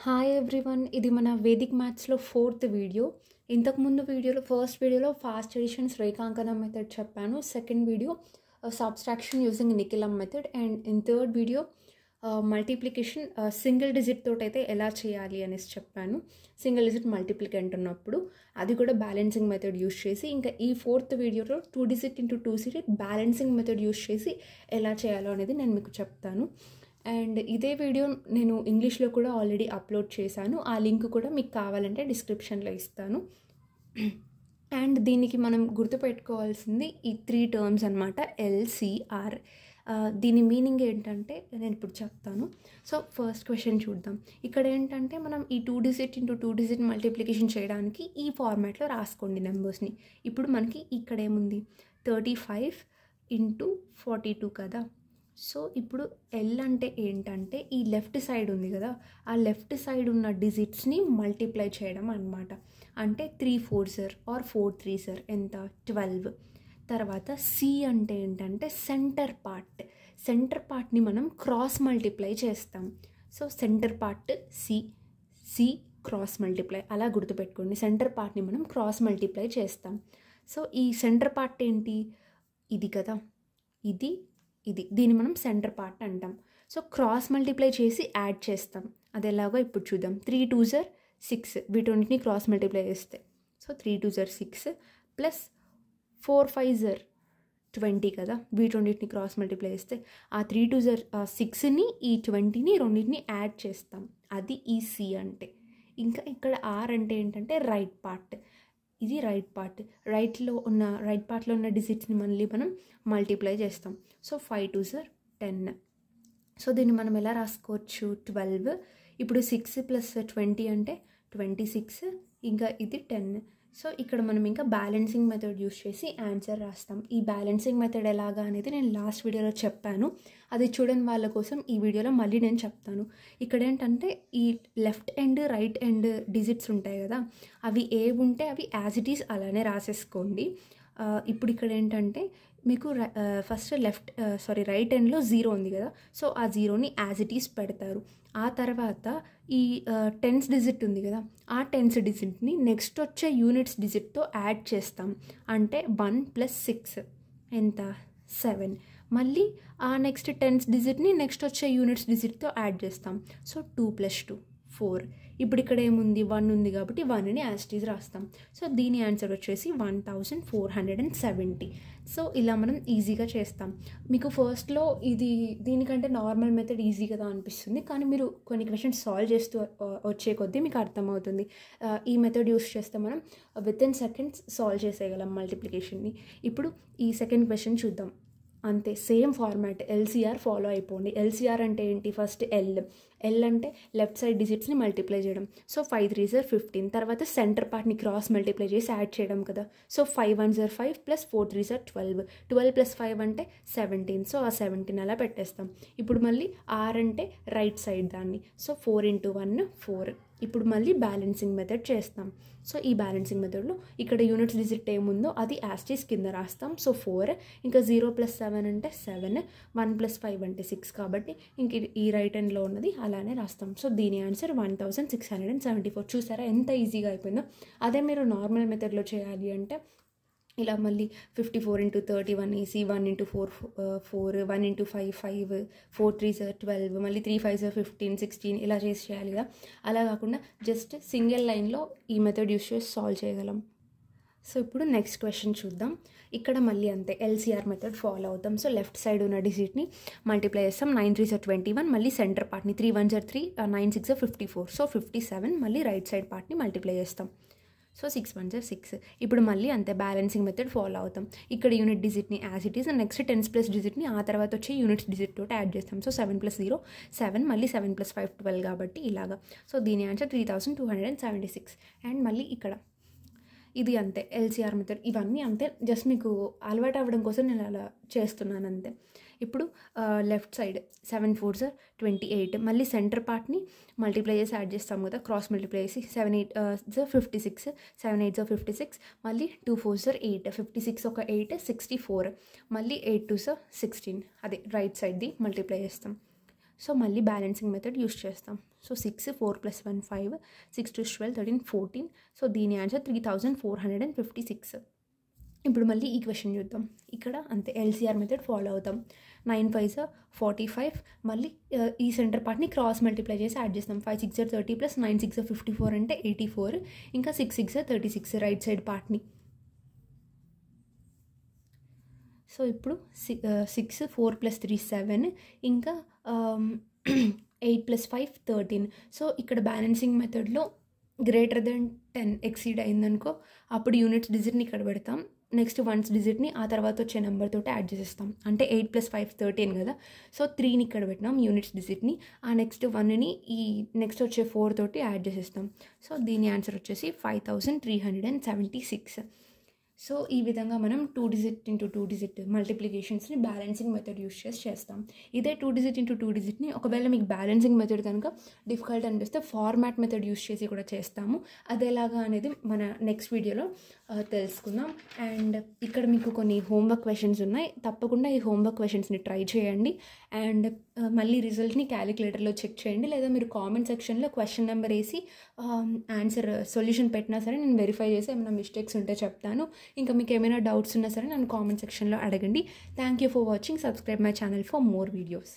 Hi everyone, ఇది మన Vedic మ్యాథ్స్లో 4th వీడియో. ఇంతకుముందు వీడియోలో ఫస్ట్ వీడియోలో ఫాస్ట్ ఎడిషన్స్ రేఖాంకనం మెథడ్ చెప్పాను. Second video subtraction using Nikhilam method. And in third video multiplication single digit తోటి అయితే ఎలా చేయాలి అనేసి చెప్పాను. సింగిల్ డిజిట్ మల్టిప్లికెంట్ ఉన్నప్పుడు అది కూడా బ్యాలెన్సింగ్ మెథడ్ యూస్ చేసి, ఇంకా ఈ 4th వీడియోలో 2 digit into 2 digit balancing method use చేసి ఎలా చేయాలో అనేది నేను మీకు చెప్తాను. అండ్ ఇదే వీడియో నేను ఇంగ్లీష్లో కూడా ఆల్రెడీ అప్లోడ్ చేశాను. ఆ లింక్ కూడా మీకు కావాలంటే డిస్క్రిప్షన్లో ఇస్తాను. అండ్ దీనికి మనం గుర్తుపెట్టుకోవాల్సింది ఈ 3 టర్మ్స్ అనమాట, ఎల్సిఆర్. దీని మీనింగ్ ఏంటంటే నేను ఇప్పుడు చెప్తాను. సో ఫస్ట్ క్వశ్చన్ చూద్దాం. ఇక్కడ ఏంటంటే మనం ఈ 2 డిజిట్ ఇంటూ 2 డిజిట్ మల్టిప్లికేషన్ చేయడానికి ఈ ఫార్మాట్లో రాసుకోండి నెంబర్స్ని. ఇప్పుడు మనకి ఇక్కడ ఏముంది, 35 ఇంటూ 42 కదా. సో ఇప్పుడు ఎల్ అంటే ఏంటంటే ఈ లెఫ్ట్ సైడ్ ఉంది కదా, ఆ లెఫ్ట్ సైడ్ ఉన్న డిజిట్స్ని మల్టిప్లై చేయడం అనమాట. అంటే 3 4s ఆర్ 4 3s ఎంత, 12. తర్వాత సి అంటే ఏంటంటే సెంటర్ పార్ట్. సెంటర్ పార్ట్ని మనం క్రాస్ మల్టిప్లై చేస్తాం. So centre part C cross multiply, అలా గుర్తుపెట్టుకోండి. సెంటర్ పార్ట్ని మనం క్రాస్ మల్టిప్లై చేస్తాం. సో ఈ సెంటర్ పార్ట్ ఏంటి, ఇది కదా, ఇది దీన్ని మనం సెంటర్ పార్ట్ అంటాం. సో క్రాస్ మల్టిప్లై చేసి యాడ్ చేస్తాం. అది ఎలాగో ఇప్పుడు చూద్దాం. 3 2s 6, వీటన్నిటిని క్రాస్ మల్టిప్లై చేస్తే సో 3 2s 6 ప్లస్ 4 5s 20 కదా, వీటన్నిటిని క్రాస్ మల్టిప్లై చేస్తే ఆ 3 2s 6ని ఈ 20ని రెండింటిని యాడ్ చేస్తాం. అది ఈ సి అంటే. ఇంకా ఇక్కడ ఆర్ అంటే ఏంటంటే రైట్ పార్ట్. ఇది రైట్ పార్ట్. రైట్ పార్ట్లో ఉన్న డిజిట్స్ని మళ్ళీ మనం మల్టిప్లై చేస్తాం. So 5 2s 10. సో దీన్ని మనం ఎలా రాసుకోవచ్చు, 12. ఇప్పుడు 6 ప్లస్ 20 అంటే 26, ఇంకా ఇది 10. సో ఇక్కడ మనం ఇంకా బ్యాలెన్సింగ్ మెథడ్ యూస్ చేసి ఆన్సర్ రాస్తాం. ఈ బ్యాలెన్సింగ్ మెథడ్ ఎలాగా అనేది నేను లాస్ట్ వీడియోలో చెప్పాను. అది చూడని వాళ్ళ కోసం ఈ వీడియోలో మళ్ళీ నేను చెప్తాను. ఇక్కడ ఏంటంటే ఈ left end right end digits ఉంటాయి కదా, అవి ఏవి ఉంటే అవి యాజ్ ఇట్ ఈస్ అలానే రాసేసుకోండి. ఇప్పుడు ఇక్కడ ఏంటంటే మీకు ఫస్ట్ రైట్ ఎండ్లో 0 ఉంది కదా, సో ఆ 0ని యాజ్ ఇట్ ఈస్ పెడతారు. ఆ తర్వాత ఈ 10th డిజిట్ ఉంది కదా, ఆ 10th డిజిట్ని నెక్స్ట్ వచ్చే యూనిట్స్ డిజిట్తో యాడ్ చేస్తాం. అంటే 1 + 6 ఎంత, 7. మళ్ళీ ఆ నెక్స్ట్ 10th డిజిట్ని నెక్స్ట్ వచ్చే యూనిట్స్ డిజిట్తో యాడ్ చేస్తాం. సో 2 + 2 4. ఇప్పుడు ఇక్కడ ఏముంది, 1 ఉంది కాబట్టి 1ని యాజ్ ఇట్ ఈస్ రాస్తాం. సో దీని ఆన్సర్ వచ్చేసి 1470. సో ఇలా మనం ఈజీగా చేస్తాం. మీకు ఫస్ట్లో దీనికంటే నార్మల్ మెథడ్ ఈజీ కదా అనిపిస్తుంది, కానీ మీరు కొన్ని క్వశ్చన్స్ సాల్వ్ చేస్తూ వచ్చే కొద్దీ మీకు అర్థమవుతుంది. ఈ మెథడ్ యూస్ చేస్తే మనం వితిన్ సెకండ్స్ సాల్వ్ చేసేయగలం మల్టిప్లికేషన్ని. ఇప్పుడు ఈ సెకండ్ క్వశ్చన్ చూద్దాం. అంతే, సేమ్ ఫార్మాట్, ఎల్సిఆర్ ఫాలో అయిపోండి. ఎల్సిఆర్ అంటే ఏంటి, ఫస్ట్ ఎల్ అంటే లెఫ్ట్ సైడ్ డిజిట్స్ని మల్టిప్లై చేయడం. So 5 3s 15. తర్వాత సెంటర్ పార్ట్ని క్రాస్ మల్టిప్లై చేసి యాడ్ చేయడం కదా. So 5 1s 5 plus 4 3s 12. 12 + 5 అంటే 17. సో ఆ 17 అలా పెట్టేస్తాం. ఇప్పుడు మళ్ళీ ఆర్ అంటే రైట్ సైడ్ దాన్ని. సో 4 × 1 4. ఇప్పుడు మళ్ళీ బ్యాలెన్సింగ్ మెథడ్ చేస్తాం. సో ఈ బ్యాలెన్సింగ్ మెథడ్లో ఇక్కడ యూనిట్స్ డిజిట్ ఏముందో అది యాస్టీస్ కింద రాస్తాం. సో 4, ఇంకా 0 + 7 అంటే 7, 1 + 5 అంటే 6 కాబట్టి ఇంక ఈ రైట్ హ్యాండ్లో ఉన్నది అలానే రాస్తాం. సో దీని ఆన్సర్ 1674. చూసారా ఎంత ఈజీగా అయిపోయిందో. అదే మీరు నార్మల్ మెథడ్లో చేయాలి అంటే ఇలా మళ్ళీ 54 × 31 వేసి 1 × 4 4, 1 × 5 5, 4 3s 12, మళ్ళీ 3 5s 15 16 ఇలా చేసి చేయాలి కదా. అలా కాకుండా జస్ట్ సింగిల్ లైన్లో ఈ మెథడ్ యూస్ చేసి సాల్వ్ చేయగలం. సో ఇప్పుడు నెక్స్ట్ క్వశ్చన్ చూద్దాం. ఇక్కడ మళ్ళీ అంతే, ఎల్సిఆర్ మెథడ్ ఫాలో అవుతాం. సో లెఫ్ట్ సైడ్ ఉన్న డిజిట్ని మల్టిప్లై చేస్తాం. 9 3s 21, మళ్ళీ సెంటర్ పార్ట్ని 3 1s 3, 9 6 54. సో 57. మళ్ళీ రైట్ సైడ్ పార్ట్ని మల్టిప్లై చేస్తాం. So 6 1s 6. ఇప్పుడు మళ్ళీ అంతే బ్యాలెన్సింగ్ మెథడ్ ఫాలో అవుతాం. ఇక్కడ యూనిట్ డిజిట్ని as it is, next 10s plus డిజిట్ని ఆ తర్వాత వచ్చే యూనిట్స్ డిజిట్ తోటి యాడ్ చేస్తాం. సో 7 + 0 7, మళ్ళీ 7 + 5 12 కాబట్టి ఇలాగా. సో దీని ఆన్సర్ 3276. అండ్ మళ్ళీ ఇక్కడ ఇది అంతే ఎల్సిఆర్ మెథడ్. ఇవన్నీ అంతే, జస్ట్ మీకు అలవాటు అవ్వడం కోసం నేను అలా చేస్తున్నాను అంతే. ఇప్పుడు లెఫ్ట్ సైడ్ 7 4s 28, మళ్ళీ సెంటర్ పార్ట్ని మల్టిప్లై చేసి యాడ్ చేస్తాం కదా, క్రాస్ మల్టిప్లై చేసి 7 8s 56, 7 8s 56, మళ్ళీ 2 4s 8, 56 ఒక 8 64, మళ్ళీ 8 2s 16. అదే రైట్ సైడ్ది మల్టిప్లై చేస్తాం. సో మళ్ళీ బ్యాలెన్సింగ్ మెథడ్ యూస్ చేస్తాం. సో 6, 4 + 1 5, 6 2 12 13 14. సో దీని ఆన్సర్ 3456. ఇప్పుడు మళ్ళీ ఈ క్వశ్చన్ చూద్దాం. ఇక్కడ అంతే ఎల్సీఆర్ మెథడ్ ఫాలో అవుతాం. 9 5 45, మళ్ళీ ఈ సెంటర్ పార్ట్ని క్రాస్ మల్టిప్లై చేసి యాడ్ చేస్తాం. 5 6 30 + 9 6 54 అంటే 84, ఇంకా 6 6 36 రైట్ సైడ్ పార్ట్ని. సో ఇప్పుడు 6 4 + 3 7, ఇంకా 8 + 5 13. సో ఇక్కడ బ్యాలెన్సింగ్ మెథడ్లో గ్రేటర్ దెన్ 10 ఎక్సీడ్ అయిందనుకో అప్పుడు యూనిట్స్ డిజిట్ని ఇక్కడ పెడతాం. నెక్స్ట్ వన్స్ డిజిట్ని ఆ తర్వాత వచ్చే నెంబర్ తోటి యాడ్ చేసేస్తాం. అంటే 8 + 5 13 కదా. సో 3ని ఇక్కడ పెట్టినాం యూనిట్స్ డిజిట్ని. ఆ నెక్స్ట్ 1ని ఈ నెక్స్ట్ వచ్చే 4 తోటి యాడ్ చేసేస్తాం. సో దీని ఆన్సర్ వచ్చేసి 5376. సో ఈ విధంగా మనం 2 digit × 2 digit మల్టిప్లికేషన్స్ని బ్యాలెన్సింగ్ మెథడ్ యూస్ చేసి చేస్తాం. ఇదే 2 digit × 2 digitని ఒకవేళ మీకు బ్యాలెన్సింగ్ మెథడ్ కనుక డిఫికల్ట్ అనిపిస్తే ఫార్మాట్ మెథడ్ యూస్ చేసి కూడా చేస్తాము. అది ఎలాగా అనేది మన నెక్స్ట్ వీడియోలో తెలుసుకుందాం. అండ్ ఇక్కడ మీకు కొన్ని హోంవర్క్ క్వశ్చన్స్ ఉన్నాయి. తప్పకుండా ఈ హోంవర్క్ క్వశ్చన్స్ని ట్రై చేయండి. అండ్ మళ్ళీ రిజల్ట్ని క్యాలిక్యులేటర్లో చెక్ చేయండి, లేదా మీరు కామెంట్ సెక్షన్లో క్వశ్చన్ నెంబర్ వేసి ఆన్సర్ సొల్యూషన్ పెట్టినా సరే నేను వెరిఫై చేసి ఏమైనా మిస్టేక్స్ ఉంటే చెప్తాను. ఇంకా మీకు ఏమైనా డౌట్స్ ఉన్నా సరే నన్ను కామెంట్ సెక్షన్లో అడగండి. Thank you for watching. Subscribe my channel for more videos.